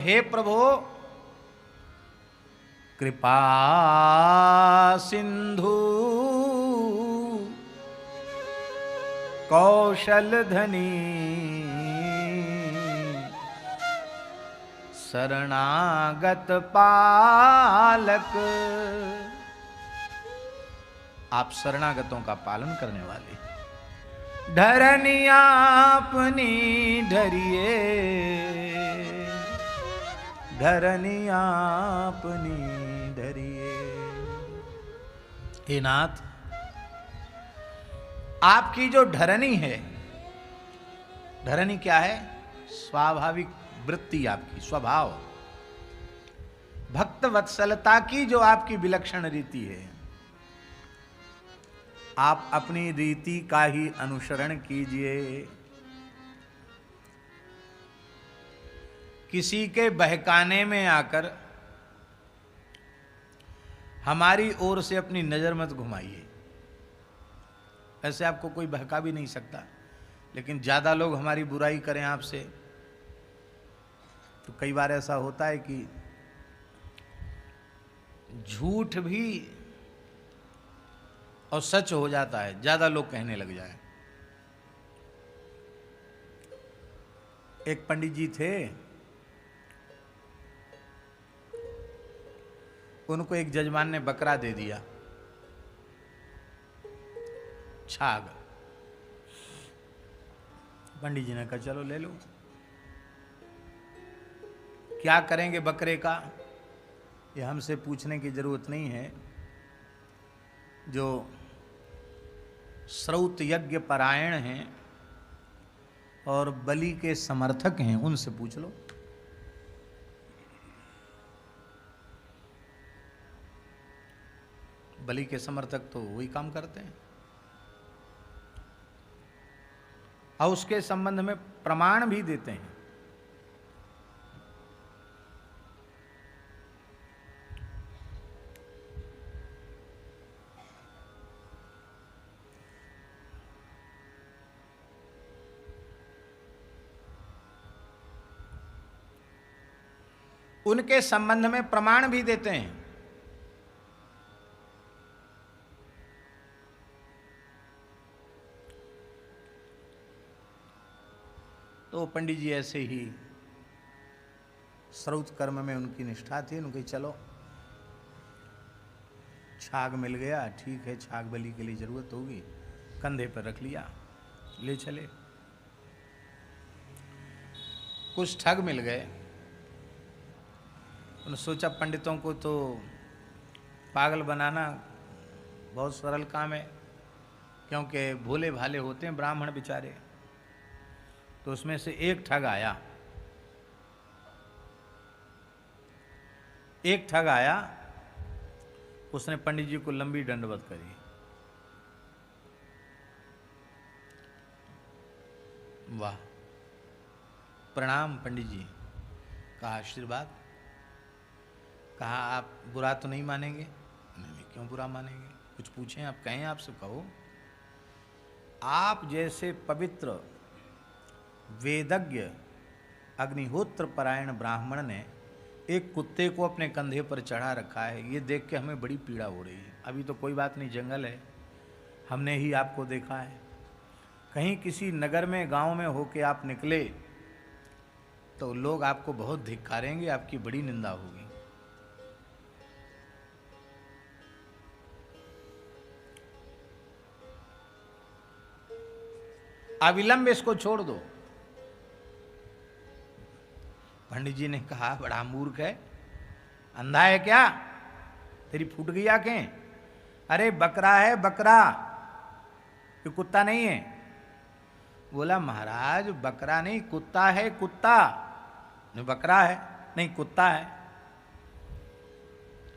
हे प्रभो कृपा सिंधु कौशल धनी शरणागत पालक। आप शरणागतों का पालन करने वाले। धरनी आपनी धरिए, धरनी आपनी धरिए। हे नाथ, आपकी जो धरनी है, धरनी क्या है? स्वाभाविक वृत्ति, आपकी स्वभाव, भक्त वत्सलता की जो आपकी विलक्षण रीति है, आप अपनी रीति का ही अनुसरण कीजिए। किसी के बहकाने में आकर हमारी ओर से अपनी नजर मत घुमाइए। ऐसे आपको कोई बहका भी नहीं सकता, लेकिन ज्यादा लोग हमारी बुराई करें आपसे, तो कई बार ऐसा होता है कि झूठ भी और सच हो जाता है, ज्यादा लोग कहने लग जाए। एक पंडित जी थे, उनको एक जजमान ने बकरा दे दिया, छाग। पंडित जी ने कहा चलो ले लो। क्या करेंगे बकरे का, ये हमसे पूछने की जरूरत नहीं है। जो श्रौत यज्ञ परायण हैं और बलि के समर्थक हैं, उनसे पूछ लो। बलि के समर्थक तो वही काम करते हैं, और उसके संबंध में प्रमाण भी देते हैं। उनके संबंध में प्रमाण भी देते हैं। तो पंडित जी ऐसे ही श्रौत कर्म में उनकी निष्ठा थी। उनकी चलो छाग मिल गया, ठीक है, छाग बलि के लिए जरूरत होगी, कंधे पर रख लिया, ले चले। कुछ ठग मिल गए। उन्होंने सोचा पंडितों को तो पागल बनाना बहुत सरल काम है, क्योंकि भोले भाले होते हैं ब्राह्मण बेचारे। तो उसमें से एक ठग आया, एक ठग आया, उसने पंडित जी को लंबी दंडवत करी। वाह, प्रणाम पंडित जी, कहा आशीर्वाद। कहा आप बुरा तो नहीं मानेंगे? नहीं, क्यों बुरा मानेंगे? कुछ पूछें आप, कहें आपसे, कहो। आप जैसे पवित्र वेदज्ञ अग्निहोत्र परायण ब्राह्मण ने एक कुत्ते को अपने कंधे पर चढ़ा रखा है, ये देख के हमें बड़ी पीड़ा हो रही है। अभी तो कोई बात नहीं, जंगल है, हमने ही आपको देखा है। कहीं किसी नगर में, गांव में होके आप निकले तो लोग आपको बहुत धिक्कारेंगे, आपकी बड़ी निंदा होगी। अविलंब इसको छोड़ दो। पंडित जी ने कहा बड़ा मूर्ख है, अंधा है क्या, तेरी फूट गई आंखें? अरे बकरा है बकरा, ये कुत्ता नहीं है। बोला महाराज बकरा नहीं, कुत्ता है, कुत्ता नहीं, बकरा है नहीं, कुत्ता है।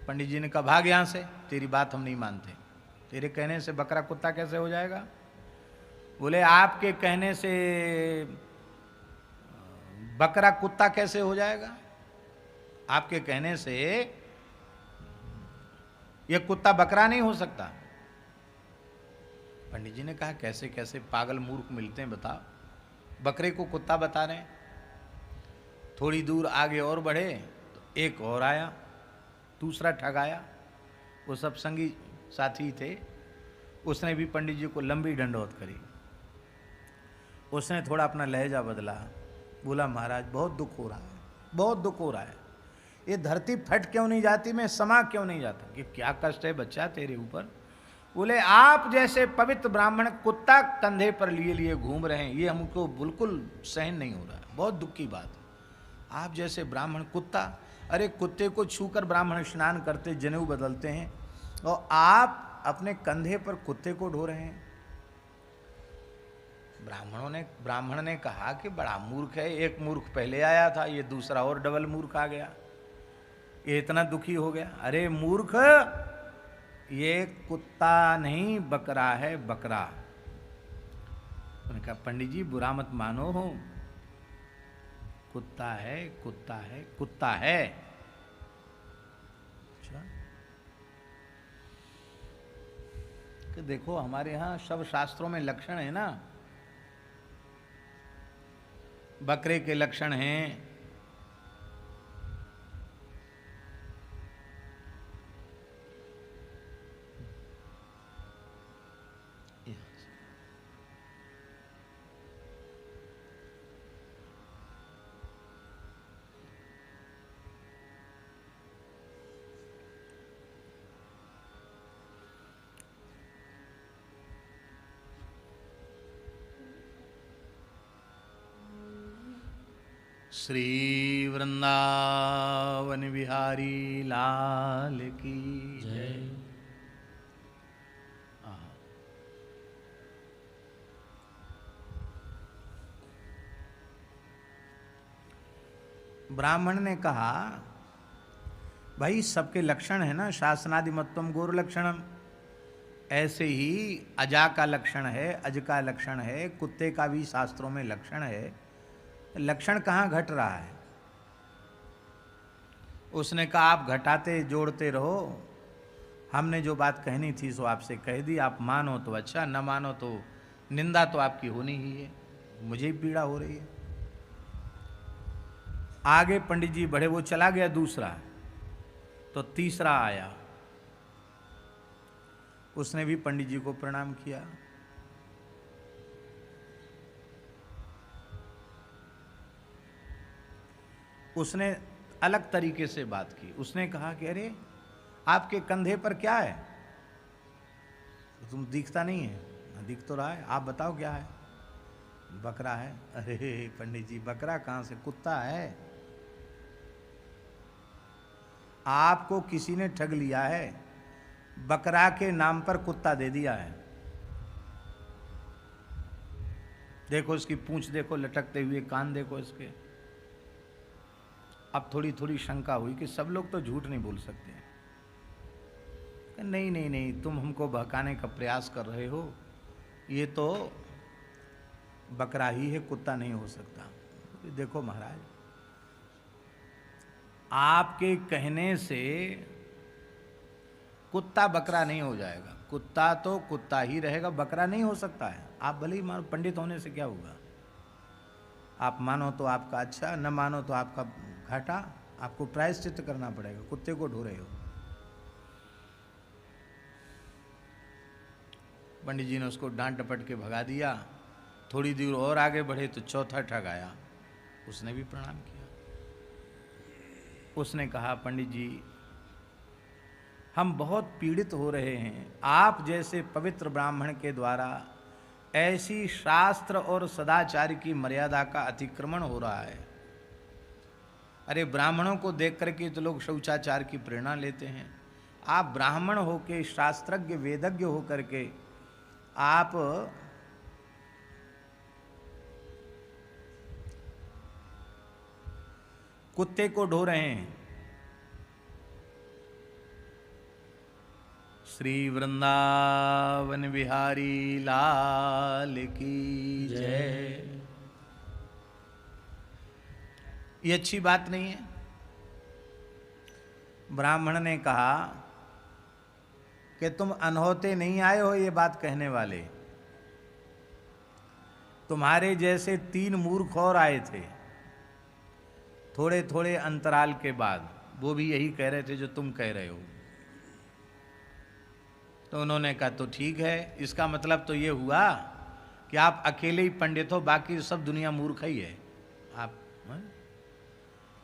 पंडित जी ने कहा भाग यहां से, तेरी बात हम नहीं मानते। तेरे कहने से बकरा कुत्ता कैसे हो जाएगा? बोले आपके कहने से बकरा कुत्ता कैसे हो जाएगा? आपके कहने से यह कुत्ता बकरा नहीं हो सकता। पंडित जी ने कहा कैसे कैसे पागल मूर्ख मिलते हैं, बताओ। बकरे को कुत्ता बता रहे हैं। थोड़ी दूर आगे और बढ़े तो एक और आया, दूसरा ठग आया। वो सब संगी साथी थे। उसने भी पंडित जी को लंबी दंडवत करी। उसने थोड़ा अपना लहजा बदला, बोला महाराज बहुत दुख हो रहा है, बहुत दुख हो रहा है। ये धरती फट क्यों नहीं जाती, मैं समा क्यों नहीं जाता, कि क्या कष्ट है बच्चा तेरे ऊपर। बोले आप जैसे पवित्र ब्राह्मण कुत्ता कंधे पर लिए लिए घूम रहे हैं, ये हमको बिल्कुल सहन नहीं हो रहा है, बहुत दुख की बात है। आप जैसे ब्राह्मण कुत्ता, अरे कुत्ते को छूकर ब्राह्मण स्नान करते, जनेऊ बदलते हैं, और आप अपने कंधे पर कुत्ते को ढो रहे हैं। ब्राह्मण ने कहा कि बड़ा मूर्ख है, एक मूर्ख पहले आया था, ये दूसरा और डबल मूर्ख आ गया, ये इतना दुखी हो गया। अरे मूर्ख, ये कुत्ता नहीं बकरा है, बकरा। उन्होंने कहा पंडित जी बुरा मत मानो, हो कुत्ता है, कुत्ता है, कुत्ता है। अच्छा, कि देखो हमारे यहां सब शास्त्रों में लक्षण है ना, बकरे के लक्षण हैं, श्री वृंदावन बिहारी लाल की जय। ब्राह्मण ने कहा भाई सबके लक्षण है ना, शासनादि मत्वम गौर लक्षणम, ऐसे ही अजा का लक्षण है, अज का लक्षण है, कुत्ते का भी शास्त्रों में लक्षण है, लक्षण कहाँ घट रहा है। उसने कहा आप घटाते जोड़ते रहो, हमने जो बात कहनी थी सो आपसे कह दी, आप मानो तो अच्छा, न मानो तो निंदा तो आपकी होनी ही है, मुझे ही पीड़ा हो रही है। आगे पंडित जी बढ़े, वो चला गया दूसरा, तो तीसरा आया, उसने भी पंडित जी को प्रणाम किया। उसने अलग तरीके से बात की। उसने कहा कि अरे आपके कंधे पर क्या है, तुम दिखता नहीं है। दिख तो रहा है, आप बताओ क्या है। बकरा है। अरे पंडित जी बकरा कहाँ से, कुत्ता है। आपको किसी ने ठग लिया है, बकरा के नाम पर कुत्ता दे दिया है। देखो इसकी पूंछ देखो, लटकते हुए कान देखो इसके। अब थोड़ी थोड़ी शंका हुई कि सब लोग तो झूठ नहीं बोल सकते हैं। नहीं नहीं नहीं, तुम हमको बहकाने का प्रयास कर रहे हो, ये तो बकरा ही है, कुत्ता नहीं हो सकता। देखो महाराज, आपके कहने से कुत्ता बकरा नहीं हो जाएगा, कुत्ता तो कुत्ता ही रहेगा, बकरा नहीं हो सकता है। आप भले ही मानो, पंडित होने से क्या होगा। आप मानो तो आपका अच्छा, न मानो तो आपका घाटा, आपको प्रायश्चित करना पड़ेगा। कुत्ते को ढो रहे हो। पंडित जी ने उसको डांट डपट के भगा दिया। थोड़ी दूर और आगे बढ़े तो चौथा ठग आया, उसने भी प्रणाम किया। उसने कहा पंडित जी हम बहुत पीड़ित हो रहे हैं, आप जैसे पवित्र ब्राह्मण के द्वारा ऐसी शास्त्र और सदाचार की मर्यादा का अतिक्रमण हो रहा है। अरे ब्राह्मणों को देख करके तो लोग शौचाचार की प्रेरणा लेते हैं, आप ब्राह्मण होके, शास्त्रज्ञ वेदज्ञ होकर के आप कुत्ते को ढो रहे हैं। श्री वृंदावन बिहारी लाल की जय। ये अच्छी बात नहीं है। ब्राह्मण ने कहा कि तुम अनहोते नहीं आए हो ये बात कहने वाले, तुम्हारे जैसे 3 मूर्ख और आए थे, थोड़े थोड़े अंतराल के बाद वो भी यही कह रहे थे जो तुम कह रहे हो। तो उन्होंने कहा तो ठीक है, इसका मतलब तो ये हुआ कि आप अकेले ही पंडित हो, बाकी सब दुनिया मूर्ख ही है। आप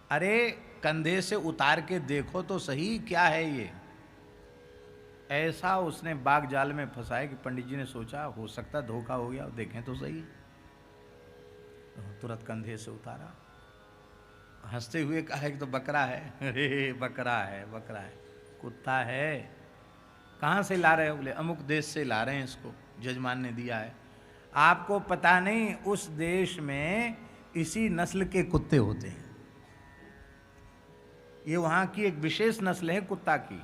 अरे कंधे से उतार के देखो तो सही क्या है ये। ऐसा उसने बाग जाल में फंसाया कि पंडित जी ने सोचा हो सकता धोखा हो गया, देखें तो सही। तुरंत कंधे से उतारा, हंसते हुए कहा कि तो बकरा है। अरे बकरा है, बकरा है, कुत्ता है। कहाँ से ला रहे हो? बोले अमुक देश से ला रहे हैं, इसको जजमान ने दिया है। आपको पता नहीं उस देश में इसी नस्ल के कुत्ते होते हैं, ये वहां की एक विशेष नस्ल है कुत्ता की।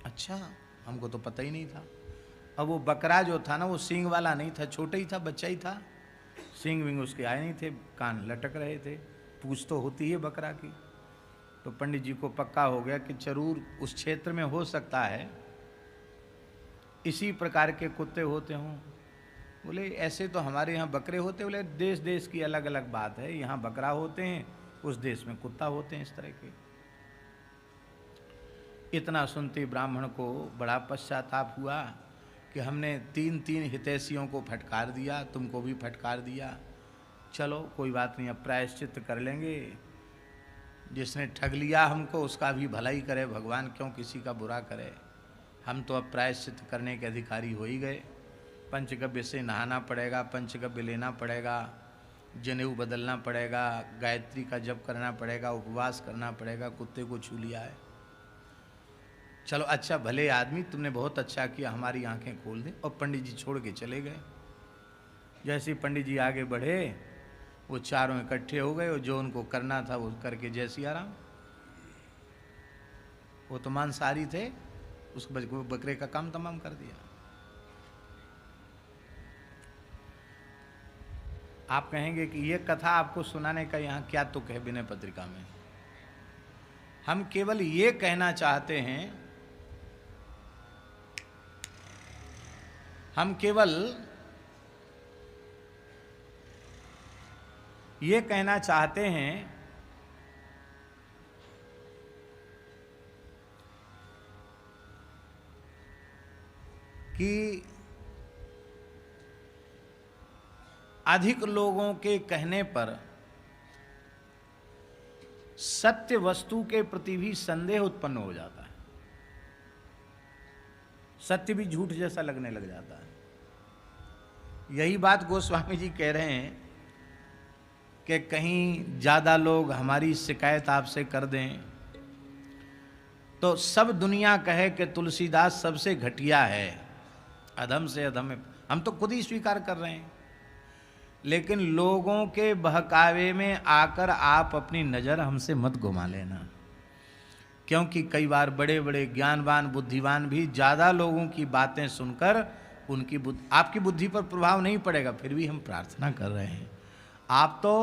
अच्छा, हमको तो पता ही नहीं था। अब वो बकरा जो था ना, वो सींग वाला नहीं था, छोटा ही था, बच्चा ही था, सींग विंग उसके आए नहीं थे, कान लटक रहे थे, पूंछ तो होती है बकरा की। तो पंडित जी को पक्का हो गया कि जरूर उस क्षेत्र में हो सकता है इसी प्रकार के कुत्ते होते हों। बोले ऐसे तो हमारे यहाँ बकरे होते। बोले देश देश की अलग अलग बात है, यहाँ बकरा होते हैं, उस देश में कुत्ता होते हैं इस तरह के। इतना सुनते ब्राह्मण को बड़ा पश्चाताप हुआ कि हमने 3 हितैषियों को फटकार दिया, तुमको भी फटकार दिया। चलो कोई बात नहीं, अब प्रायश्चित कर लेंगे। जिसने ठग लिया हमको उसका भी भला ही करे भगवान, क्यों किसी का बुरा करे। हम तो अब प्रायश्चित करने के अधिकारी हो ही गए। पंचगव्य से नहाना पड़ेगा, पंचगव्य लेना पड़ेगा, जनेऊ बदलना पड़ेगा, गायत्री का जप करना पड़ेगा, उपवास करना पड़ेगा। कुत्ते को छू लिया है। चलो अच्छा भले आदमी, तुमने बहुत अच्छा किया, हमारी आंखें खोल दी। और पंडित जी छोड़ के चले गए। जैसे ही पंडित जी आगे बढ़े, वो चारों इकट्ठे हो गए और जो उनको करना था वो करके जय सिया राम। वो तो मांसाहारी थे, उस बकरे का काम तमाम कर दिया। आप कहेंगे कि ये कथा आपको सुनाने का यहाँ क्या तुक है विनय पत्रिका में। हम केवल ये कहना चाहते हैं, हम केवल ये कहना चाहते हैं कि अधिक लोगों के कहने पर सत्य वस्तु के प्रति भी संदेह उत्पन्न हो जाता है, सत्य भी झूठ जैसा लगने लग जाता है। यही बात गोस्वामी जी कह रहे हैं कि कहीं ज़्यादा लोग हमारी शिकायत आपसे कर दें तो सब दुनिया कहे कि तुलसीदास सबसे घटिया है, अधम से अधम है। हम तो खुद ही स्वीकार कर रहे हैं, लेकिन लोगों के बहकावे में आकर आप अपनी नज़र हमसे मत घुमा लेना, क्योंकि कई बार बड़े बड़े ज्ञानवान बुद्धिवान भी ज़्यादा लोगों की बातें सुनकर उनकी आपकी बुद्धि पर प्रभाव नहीं पड़ेगा। फिर भी हम प्रार्थना कर रहे हैं, आप तो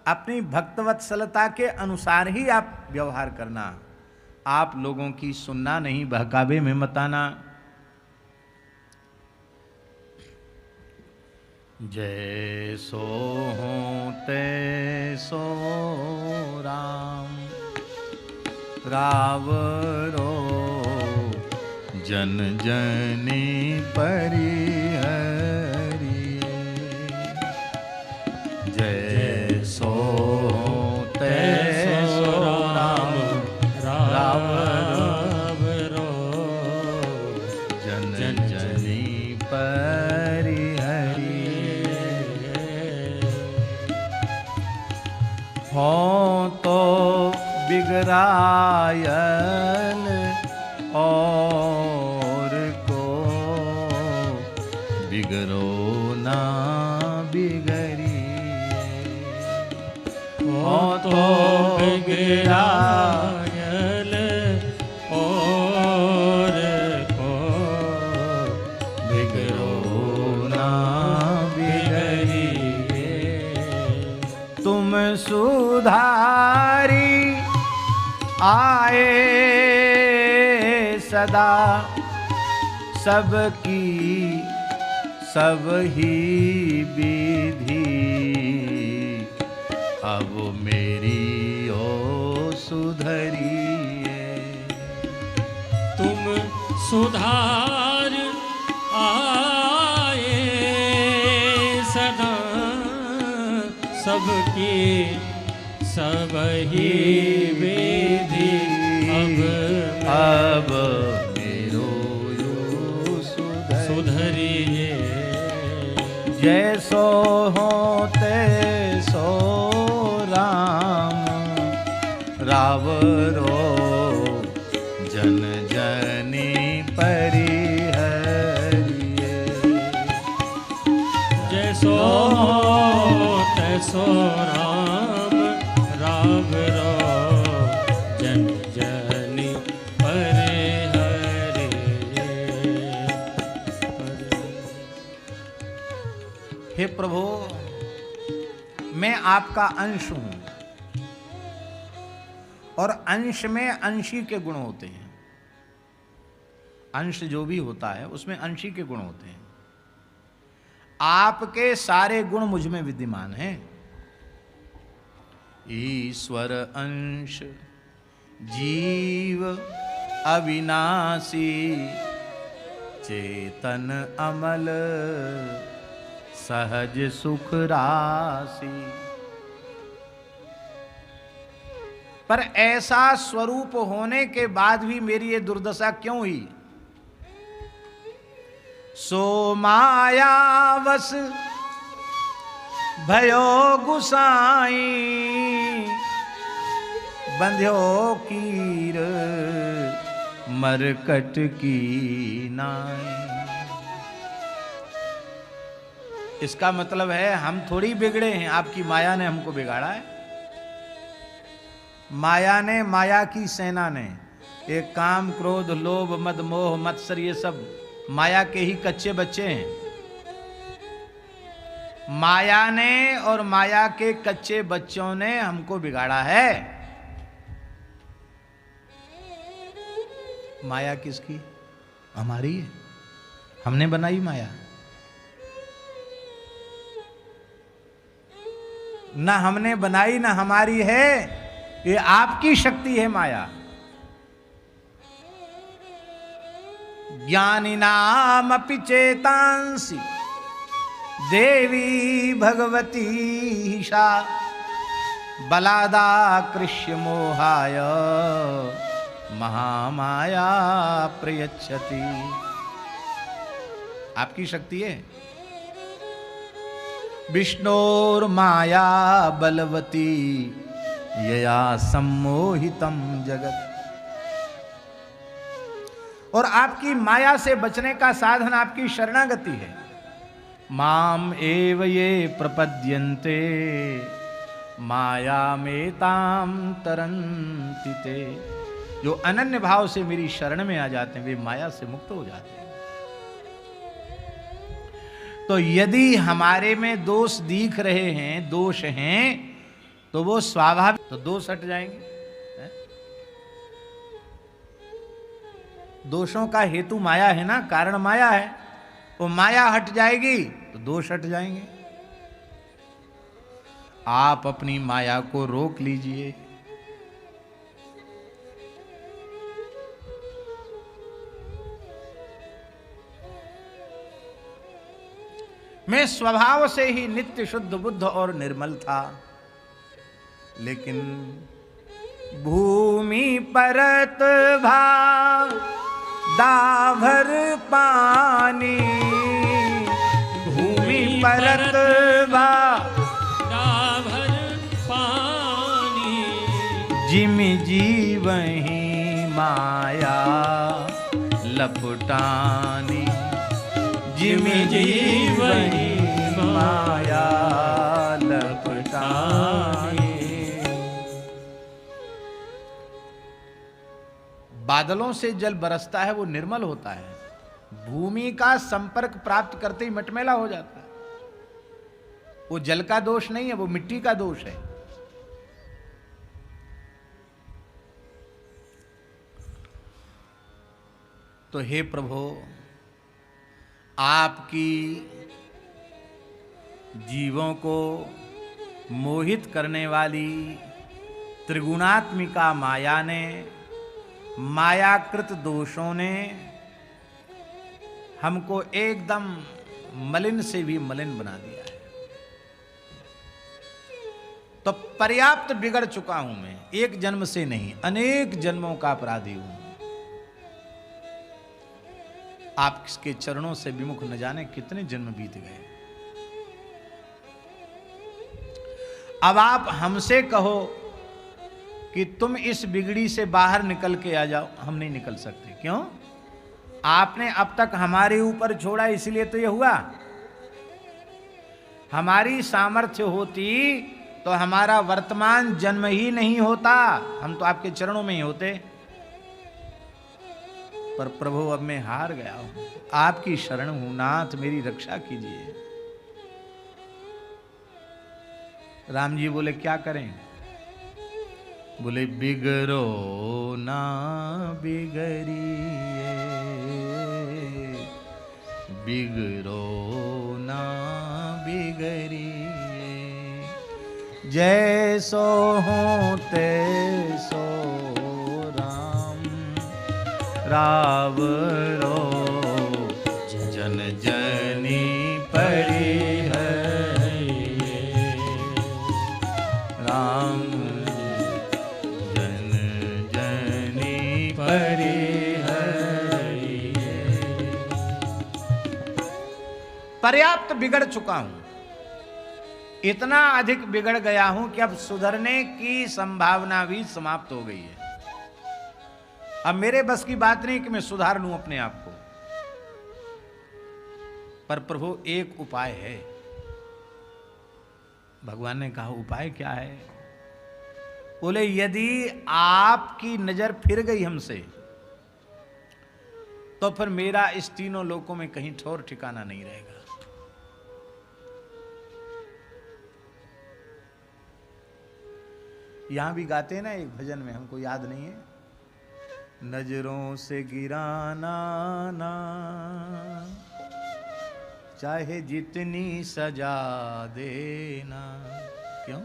अपनी भक्तवत्सलता के अनुसार ही आप व्यवहार करना, आप लोगों की सुनना नहीं, बहकावे में मत आना। जैसो हों तैसो राम, रावरो जन जनी परिहरिये। जैसो हों तैसो राम, रावरो जन जनी हों तो बिगड़ायल और को बिगड़ो ना बिगड़िए। हों तो बिगड़ायल और को बिगड़ो ना बिगड़िए। तुम सुधारी आए सदा, सबकी सब ही विधि अब मेरी ओ सुधरिए। तुम सुधार आए सदा सबकी सब ही विधि अब मेरो यो सुधरिए। जैसो हो तैसो राम रावरो जन जनी परिहरिए। जैसो तैसो राम रावरो जन जनी परिहरिए। हे प्रभु, मैं आपका अंश हूं और अंश में अंशी के गुण होते हैं। अंश जो भी होता है उसमें अंशी के गुण होते हैं। आपके सारे गुण मुझ में विद्यमान हैं। ईश्वर अंश जीव अविनाशी चेतन अमल सहज सुख राशि। पर ऐसा स्वरूप होने के बाद भी मेरी ये दुर्दशा क्यों हुई? सो मायावश भयो गुसाई बंध्यो कीर मरकट की नाई। इसका मतलब है हम थोड़ी बिगड़े हैं, आपकी माया ने हमको बिगाड़ा है। माया ने, माया की सेना ने, ये काम क्रोध लोभ मद मोह मत्सर ये सब माया के ही कच्चे बच्चे हैं। माया ने और माया के कच्चे बच्चों ने हमको बिगाड़ा है। माया किसकी? हमारी है, हमने बनाई माया। ना हमने बनाई ना हमारी है, ये आपकी शक्ति है माया। ज्ञानिनामपि चेतांसि देवी भगवती सा बलादा कृष्य मोहाय महामाया प्रयच्छति। आपकी शक्ति है। विष्णोर्माया बलवती यया सम्मोहितम जगत। और आपकी माया से बचने का साधन आपकी शरणागति है। माम एव ये प्रपद्यन्ते माया में ताम तरन्ति ते। जो अनन्य भाव से मेरी शरण में आ जाते हैं वे माया से मुक्त हो जाते हैं। तो यदि हमारे में दोष दिख रहे हैं, दोष हैं, तो वो स्वाभाविक, तो दोष हट जाएंगे। दोषों का हेतु माया है ना, कारण माया है। वो माया हट जाएगी तो दोष हट जाएंगे। आप अपनी माया को रोक लीजिए। मैं स्वभाव से ही नित्य शुद्ध बुद्ध और निर्मल था, लेकिन भूमि परत भा दाभर पानी। भूमि परत भा दाभर पानी। जिमि जीवहि माया लपटानी। जिमि जीवहि माया लपटानी। बादलों से जल बरसता है वो निर्मल होता है। भूमि का संपर्क प्राप्त करते ही मटमैला हो जाता है। वो जल का दोष नहीं है, वो मिट्टी का दोष है। तो हे प्रभु, आपकी जीवों को मोहित करने वाली त्रिगुणात्मिका माया ने, मायाकृत दोषों ने हमको एकदम मलिन से भी मलिन बना दिया है। तो पर्याप्त बिगड़ चुका हूं मैं, एक जन्म से नहीं, अनेक जन्मों का अपराधी हूं। आपके चरणों से विमुख न जाने कितने जन्म बीत गए। अब आप हमसे कहो कि तुम इस बिगड़ी से बाहर निकल के आ जाओ, हम नहीं निकल सकते। क्यों? आपने अब तक हमारे ऊपर छोड़ा, इसलिए तो ये हुआ। हमारी सामर्थ्य होती तो हमारा वर्तमान जन्म ही नहीं होता, हम तो आपके चरणों में ही होते। पर प्रभु अब मैं हार गया हूं, आपकी शरण हूं, नाथ मेरी रक्षा कीजिए। राम जी बोले क्या करें? बोले बिगड़ो ना बिगड़िए, बिगड़ो ना बिगड़िए, जैसो हो तैसो राम रावरो जन जनी पड़ी है, राम जन जनी पड़ी है। पर्याप्त बिगड़ चुका हूं, इतना अधिक बिगड़ गया हूं कि अब सुधरने की संभावना भी समाप्त हो गई है। अब मेरे बस की बात नहीं कि मैं सुधार लूं अपने आप को। पर प्रभु एक उपाय है। भगवान ने कहा उपाय क्या है? बोले यदि आपकी नजर फिर गई हमसे तो फिर मेरा इस तीनों लोकों में कहीं ठौर ठिकाना नहीं रहेगा। यहां भी गाते हैं ना एक भजन में, हमको याद नहीं है, नजरों से गिराना ना चाहे जितनी सजा देना। क्यों?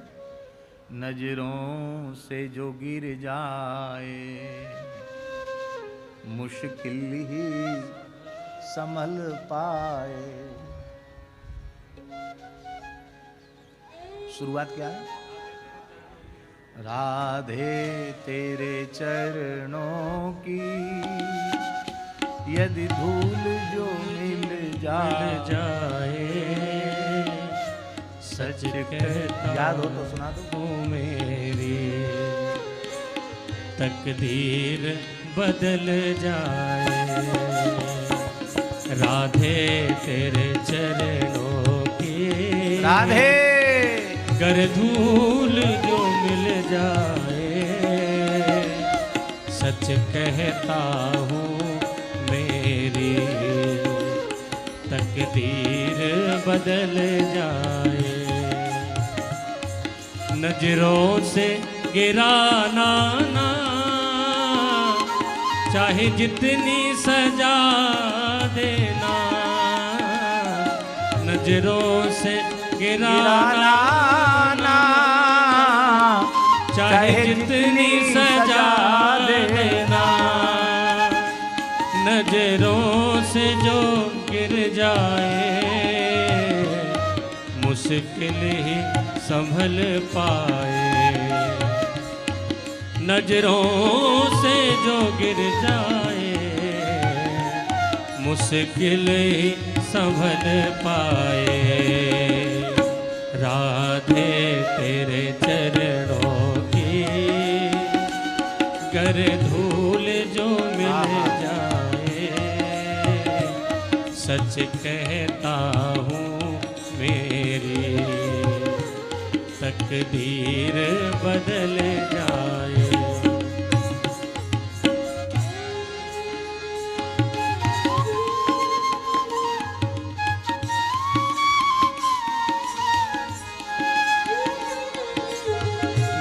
नजरों से जो गिर जाए मुश्किल ही संभल पाए। शुरुआत क्या है? राधे तेरे चरणों की यदि धूल जो मिल जाए, सच कहता याद हो तो सुना दो। मेरी तकदीर बदल जाए, राधे तेरे चरणों की राधे कर धूल जो मिल जाए, सच कहता हूँ मेरी तकदीर बदल जाए। नजरों से गिराना ना चाहे जितनी सजा देना, नजरों से गिराना ना चाहे जितनी सजा देना, नजरों से जो गिर जाए मुश्किल ही संभल पाए। नजरों से जो गिर जाए मुश्किल ही संभल पाए। राधे तेरे चरणों की गर धूल जो मिल जाए, सच कहता हूँ मेरी तकदीर बदल जाए।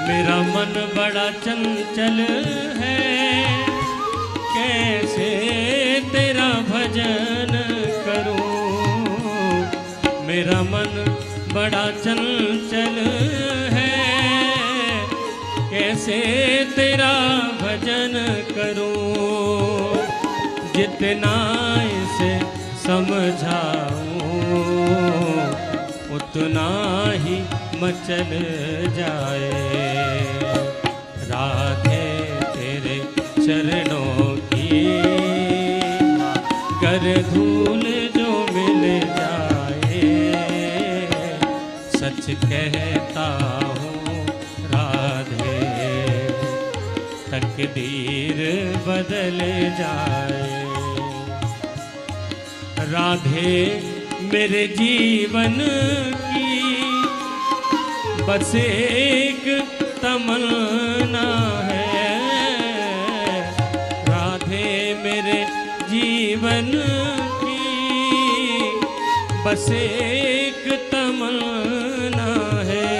मेरा मन बड़ा चंचल है, कैसे तेरा भजन करूं। मेरा मन बड़ा चंचल कैसे तेरा भजन करूं, जितना इसे समझाऊं उतना ही मचल जाए। राधे तेरे चरणों की कर धूल जो मिल जाए, सच कहता हूँ राधे तकदीर बदल जाए। राधे मेरे जीवन की बस एक तमन्ना है, राधे मेरे जीवन की बस एक तमन्ना है।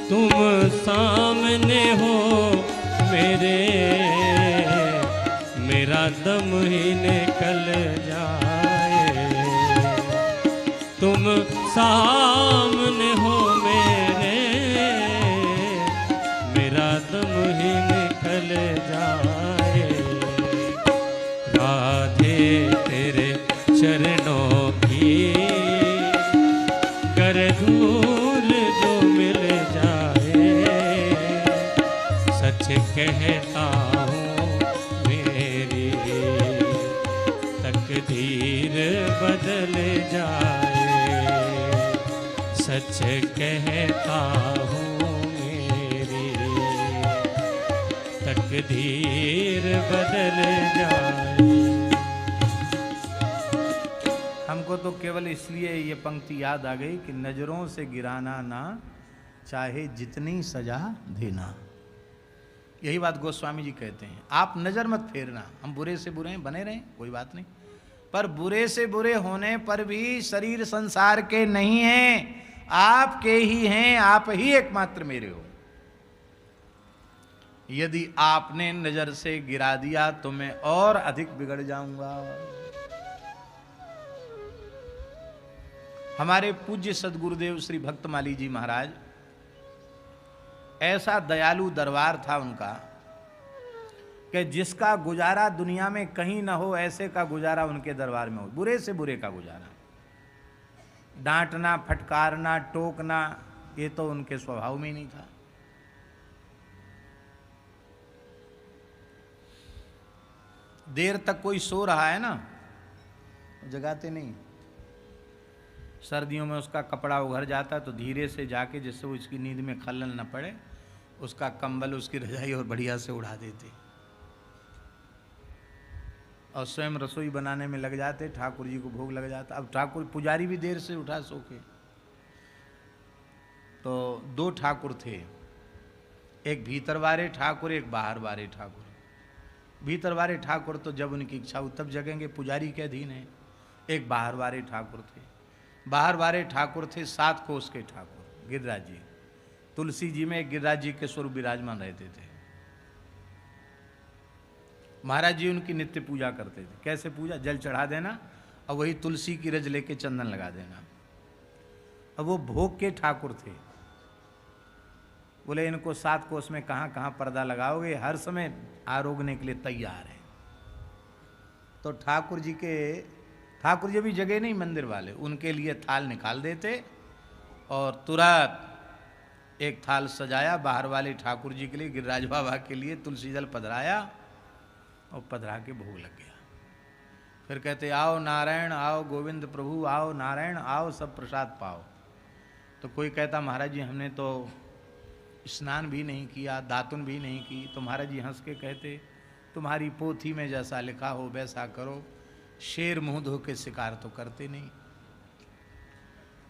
तुम सामने हो मेरे, मेरा दम ही निकल जाए। तुम सामने हो मेरे, मेरा दम ही निकल जाए। राधे तेरे चरणों की कर धूल जो मिल जाए, सच कहता हूँ मेरी तकदीर बदल जाए। सच कहता हूँ मेरी तकदीर बदल जाए। हमको तो केवल इसलिए ये पंक्ति याद आ गई कि नजरों से गिराना ना, चाहे जितनी सजा देना। यही बात गोस्वामी जी कहते हैं, आप नजर मत फेरना। हम बुरे से बुरे हैं, बने रहें, कोई बात नहीं, पर बुरे से बुरे होने पर भी शरीर संसार के नहीं हैं, आपके ही हैं, आप ही एकमात्र मेरे हो। यदि आपने नजर से गिरा दिया तो मैं और अधिक बिगड़ जाऊंगा। हमारे पूज्य सदगुरुदेव श्री भक्तमाली जी महाराज, ऐसा दयालु दरबार था उनका कि जिसका गुजारा दुनिया में कहीं ना हो, ऐसे का गुजारा उनके दरबार में हो। बुरे से बुरे का गुजारा, डांटना, फटकारना, टोकना, ये तो उनके स्वभाव में ही नहीं था। देर तक कोई सो रहा है ना, जगाते नहीं। सर्दियों में उसका कपड़ा उघर जाता तो धीरे से जाके, जिससे वो इसकी नींद में खलल न पड़े, उसका कंबल, उसकी रजाई और बढ़िया से उड़ा देते और स्वयं रसोई बनाने में लग जाते। ठाकुर जी को भोग लग जाता। अब ठाकुर पुजारी भी देर से उठा सो के, तो दो ठाकुर थे, एक भीतर वाले ठाकुर, एक बाहर वाले ठाकुर। भीतर वाले ठाकुर तो जब उनकी इच्छा हो तब जगेंगे, पुजारी के अधीन है। एक बाहर वाले ठाकुर थे। बाहर वाले ठाकुर थे 7 कोस के ठाकुर, गिरिराज जी। तुलसी जी में गिरिराज जी के स्वरूप विराजमान रहते थे। महाराज जी उनकी नित्य पूजा करते थे। कैसे पूजा? जल चढ़ा देना और वही तुलसी की रज लेके चंदन लगा देना। अब वो भोग के ठाकुर थे। बोले इनको 7 कोस में कहाँ कहाँ पर्दा लगाओगे, हर समय आरोगने के लिए तैयार है। तो ठाकुर जी भी जगह नहीं, मंदिर वाले उनके लिए थाल निकाल देते और तुरंत एक थाल सजाया बाहर वाले ठाकुर जी के लिए, गिरिराज बाबा के लिए तुलसी जल पधराया और पधरा के भोग लग गया। फिर कहते आओ नारायण, आओ गोविंद प्रभु, आओ नारायण, आओ सब प्रसाद पाओ। तो कोई कहता महाराज जी हमने तो स्नान भी नहीं किया, दातुन भी नहीं की। तो महाराज जी हंस के कहते तुम्हारी पोथी में जैसा लिखा हो वैसा करो। शेर मुंह धो के शिकार तो करते नहीं।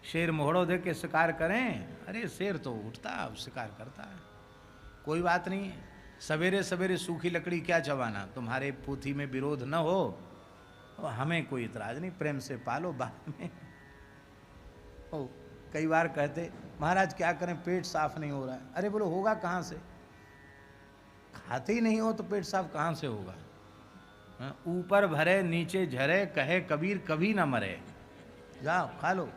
शेर मोहड़ो दे के शिकार करें, अरे शेर तो उठता अब शिकार करता है, कोई बात नहीं। सवेरे सवेरे सूखी लकड़ी क्या चबाना, तुम्हारे पोथी में विरोध न हो तो हमें कोई इतराज नहीं, प्रेम से पालो। बाद में कई बार कहते महाराज क्या करें पेट साफ नहीं हो रहा है। अरे बोलो होगा कहाँ से, खाते ही नहीं हो तो पेट साफ कहाँ से होगा। ऊपर भरे नीचे झरे, कहे कबीर कभी ना मरे, जाओ खा लो।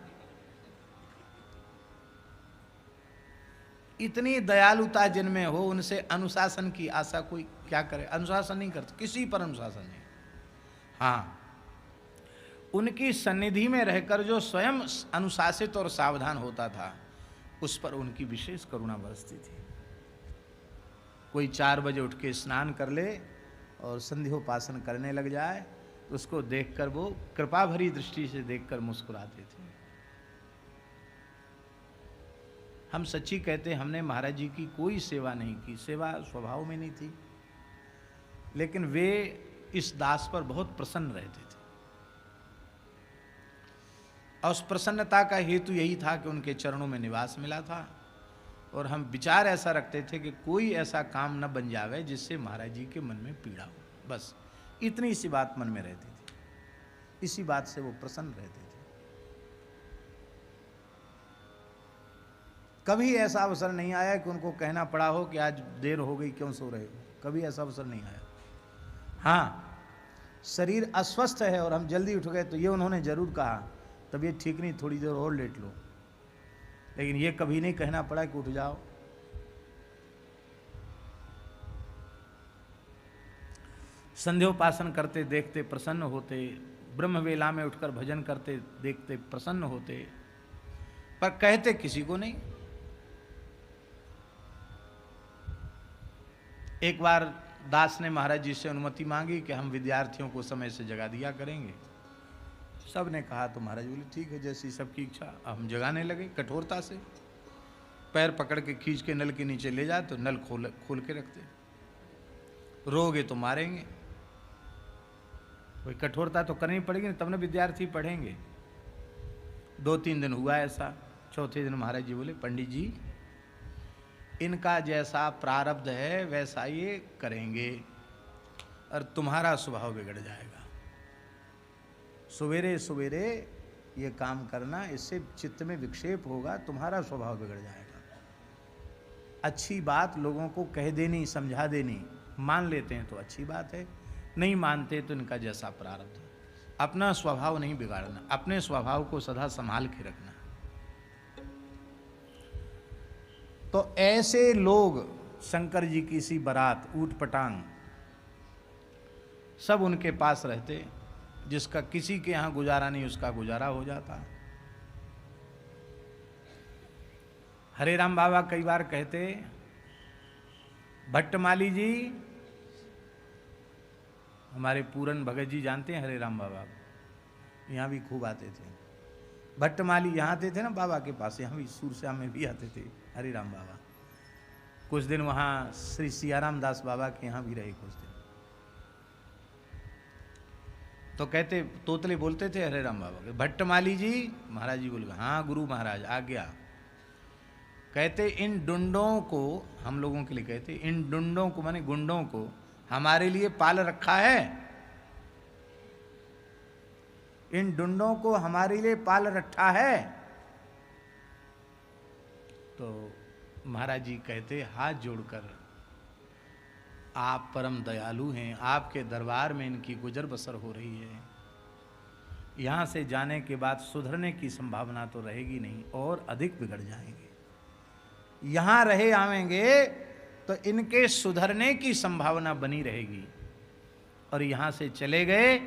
इतनी दयालुता जिनमें हो, उनसे अनुशासन की आशा कोई क्या करे? अनुशासन नहीं करते, किसी पर अनुशासन नहीं। हाँ, उनकी सन्निधि में रहकर जो स्वयं अनुशासित और सावधान होता था, उस पर उनकी विशेष करुणा बरसती थी। कोई 4 बजे उठ के स्नान कर ले और संध्योपासन करने लग जाए, उसको देखकर वो कृपा भरी दृष्टि से देखकर मुस्कुराते थे। हम सच्ची कहते, हमने महाराज जी की कोई सेवा नहीं की, सेवा स्वभाव में नहीं थी, लेकिन वे इस दास पर बहुत प्रसन्न रहते थे। और उस प्रसन्नता का हेतु यही था कि उनके चरणों में निवास मिला था, और हम विचार ऐसा रखते थे कि कोई ऐसा काम न बन जावे जिससे महाराज जी के मन में पीड़ा हो। बस इतनी सी बात मन में रहती थी, इसी बात से वो प्रसन्न रहते थे। कभी ऐसा अवसर नहीं आया कि उनको कहना पड़ा हो कि आज देर हो गई, क्यों सो रहे हो, कभी ऐसा अवसर नहीं आया। हाँ, शरीर अस्वस्थ है और हम जल्दी उठ गए तो ये उन्होंने जरूर कहा, तबीयत ठीक नहीं, थोड़ी देर और लेट लो, लेकिन ये कभी नहीं कहना पड़ा कि उठ जाओ। संध्योपासन करते देखते प्रसन्न होते, ब्रह्म वेला में उठकर भजन करते देखते प्रसन्न होते, पर कहते किसी को नहीं। एक बार दास ने महाराज जी से अनुमति मांगी कि हम विद्यार्थियों को समय से जगा दिया करेंगे। सब ने कहा तो महाराज बोले ठीक है, जैसी सबकी इच्छा। हम जगाने लगे कठोरता से, पैर पकड़ के खींच के नल के नीचे ले जाते तो नल खोल के रखते, रोगे तो मारेंगे। कोई कठोरता तो करनी पड़ेगी, तब न विद्यार्थी पढ़ेंगे। 2-3 दिन हुआ ऐसा। चौथे दिन महाराज जी बोले, पंडित जी इनका जैसा प्रारब्ध है वैसा ये करेंगे, और तुम्हारा स्वभाव बिगड़ जाएगा। सवेरे सवेरे ये काम करना, इससे चित्त में विक्षेप होगा, तुम्हारा स्वभाव बिगड़ जाएगा। अच्छी बात लोगों को कह देनी, समझा देनी, मान लेते हैं तो अच्छी बात है, नहीं मानते तो इनका जैसा प्रारब्ध है। अपना स्वभाव नहीं बिगाड़ना, अपने स्वभाव को सदा संभाल के रखना। तो ऐसे लोग, शंकर जी की सी बारात, ऊट पटांग, सब उनके पास रहते, जिसका किसी के यहां गुजारा नहीं उसका गुजारा हो जाता। हरे राम बाबा कई बार कहते, भट्टमाली जी, हमारे पूरन भगत जी जानते हैं हरे राम बाबा, यहाँ भी खूब आते थे। भट्टमाली यहाँ आते थे ना बाबा के पास, यहाँ भी सूरश्याम में भी आते थे हरे राम बाबा। कुछ दिन वहाँ श्री सियाराम दास बाबा के यहाँ भी रहे कुछ दिन। तो कहते, तोतले बोलते थे हरे राम बाबा के, भट्टमाली जी, महाराज जी बोले हाँ गुरु महाराज आ गया। कहते इन डुंडों को, हम लोगों के लिए कहते, इन डुंडों को माने गुंडों को हमारे लिए पाल रखा है, इन डुंडों को हमारे लिए पाल रखा है। तो महाराज जी कहते, हाथ जोड़कर, आप परम दयालु हैं, आपके दरबार में इनकी गुजर बसर हो रही है, यहाँ से जाने के बाद सुधरने की संभावना तो रहेगी नहीं, और अधिक बिगड़ जाएंगे। यहाँ रहे आवेंगे तो इनके सुधरने की संभावना बनी रहेगी, और यहाँ से चले गए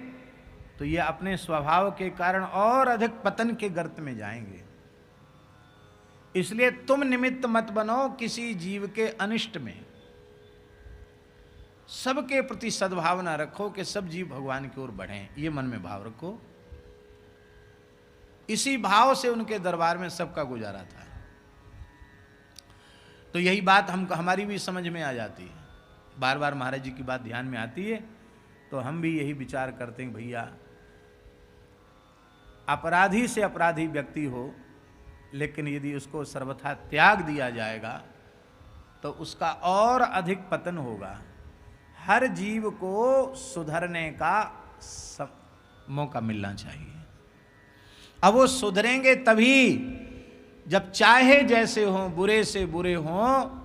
तो ये अपने स्वभाव के कारण और अधिक पतन के गर्त में जाएंगे। इसलिए तुम निमित्त मत बनो किसी जीव के अनिष्ट में, सबके प्रति सद्भावना रखो कि सब जीव भगवान की ओर बढ़ें, ये मन में भाव रखो। इसी भाव से उनके दरबार में सबका गुजारा था। तो यही बात हमारी भी समझ में आ जाती है, बार बार महाराज जी की बात ध्यान में आती है, तो हम भी यही विचार करते हैं, भैया अपराधी से अपराधी व्यक्ति हो, लेकिन यदि उसको सर्वथा त्याग दिया जाएगा तो उसका और अधिक पतन होगा। हर जीव को सुधरने का मौका मिलना चाहिए। अब वो सुधरेंगे तभी जब चाहे जैसे हों, बुरे से बुरे हों,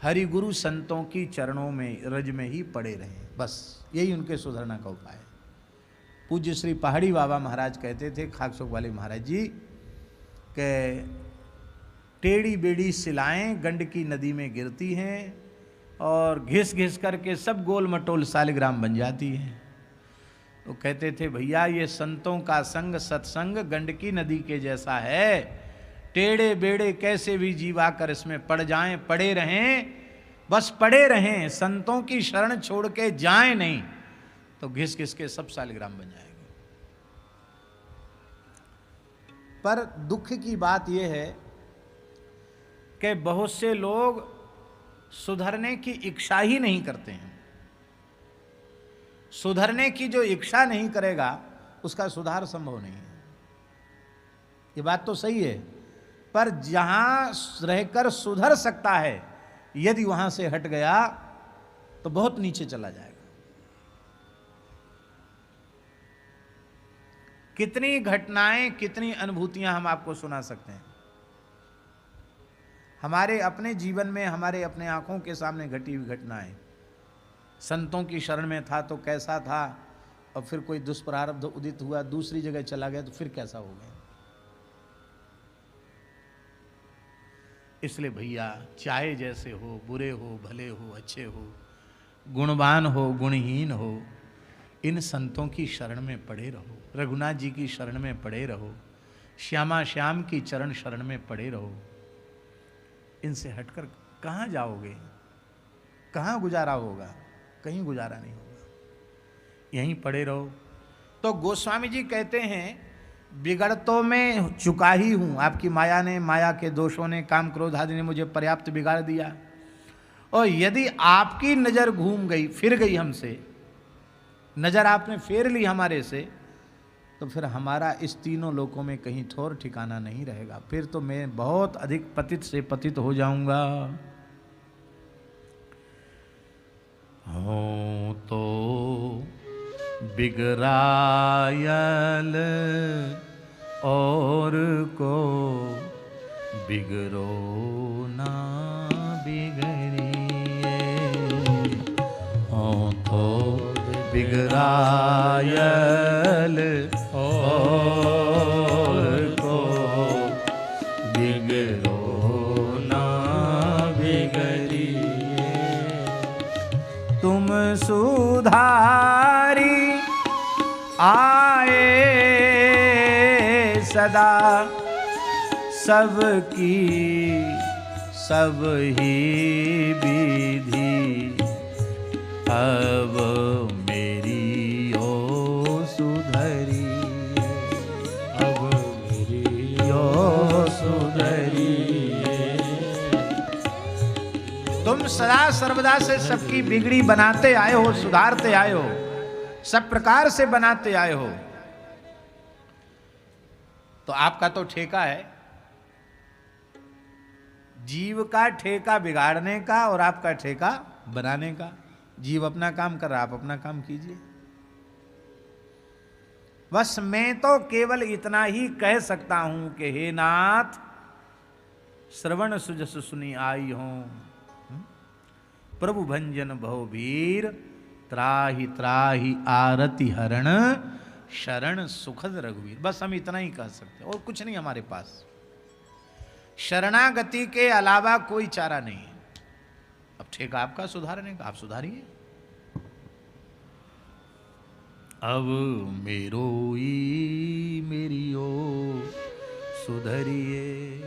हरि गुरु संतों की चरणों में रज में ही पड़े रहें, बस यही उनके सुधरना का उपाय है। पूज्य श्री पहाड़ी बाबा महाराज कहते थे, खाकसोक वाले महाराज जी, के टेढ़ी बेड़ी सिलाएं गंडकी नदी में गिरती हैं और घिस घिस करके सब गोल मटोल सालिग्राम बन जाती हैं। तो कहते थे भैया ये संतों का संग सत्संग गंडकी नदी के जैसा है, टेढ़े बेड़े कैसे भी जीवा कर इसमें पड़ जाएं, पड़े रहें, बस पड़े रहें, संतों की शरण छोड़ के जाएं नहीं तो घिस घिस के सब सालिग्राम बन जाएंगे। पर दुख की बात यह है कि बहुत से लोग सुधरने की इच्छा ही नहीं करते हैं। सुधरने की जो इच्छा नहीं करेगा उसका सुधार संभव नहीं है। ये बात तो सही है, पर जहां रहकर सुधर सकता है यदि वहां से हट गया तो बहुत नीचे चला जाएगा। कितनी घटनाएं, कितनी अनुभूतियां हम आपको सुना सकते हैं। हमारे अपने जीवन में, हमारे अपने आंखों के सामने घटी हुई घटनाएं। संतों की शरण में था तो कैसा था, और फिर कोई दुष्प्रारब्ध उदित हुआ, दूसरी जगह चला गया तो फिर कैसा हो गया। इसलिए भैया चाहे जैसे हो, बुरे हो, भले हो, अच्छे हो, गुणवान हो, गुणहीन हो, इन संतों की शरण में पड़े रहो। रघुनाथ जी की शरण में पड़े रहो, श्यामा श्याम की चरण शरण में पड़े रहो। इनसे हटकर कहाँ जाओगे, कहाँ गुजारा होगा? कहीं गुजारा नहीं होगा, यहीं पड़े रहो। तो गोस्वामी जी कहते हैं बिगड़ तो मैं चुका ही हूं, आपकी माया ने, माया के दोषों ने, काम क्रोध आदि ने मुझे पर्याप्त बिगाड़ दिया। और यदि आपकी नजर घूम गई, फिर गई हमसे, नजर आपने फेर ली हमारे से, तो फिर हमारा इस तीनों लोकों में कहीं ठौर ठिकाना नहीं रहेगा। फिर तो मैं बहुत अधिक पतित से पतित हो जाऊंगा। हो तो बिगरायल और को बिगरो ना बिगड़िए। हो तो बिगरायल और को बिगरो ना बिगड़िए। तुम सुधारी आए सदा, सबकी सब ही विधि अब मेरी ओ सुधरी, अब मेरी ओ सुधरी। तुम सदा सर्वदा से सबकी बिगड़ी बनाते आए हो, सुधारते आए हो, सब प्रकार से बनाते आए हो। तो आपका तो ठेका है, जीव का ठेका बिगाड़ने का और आपका ठेका बनाने का। जीव अपना काम कर रहा, आप अपना काम कीजिए। बस मैं तो केवल इतना ही कह सकता हूं कि हे नाथ, श्रवण सुजस सुनी आई हो, प्रभु भंजन भव वीर, त्राहि त्राहि आरति हरण, शरण सुखद रघुवीर। बस हम इतना ही कह सकते हैं और कुछ नहीं हमारे पास। शरणागति के अलावा कोई चारा नहीं है। अब ठेका आपका सुधारने का, आप सुधारिए। अब मेरो ई मेरी ओ सुधरिए।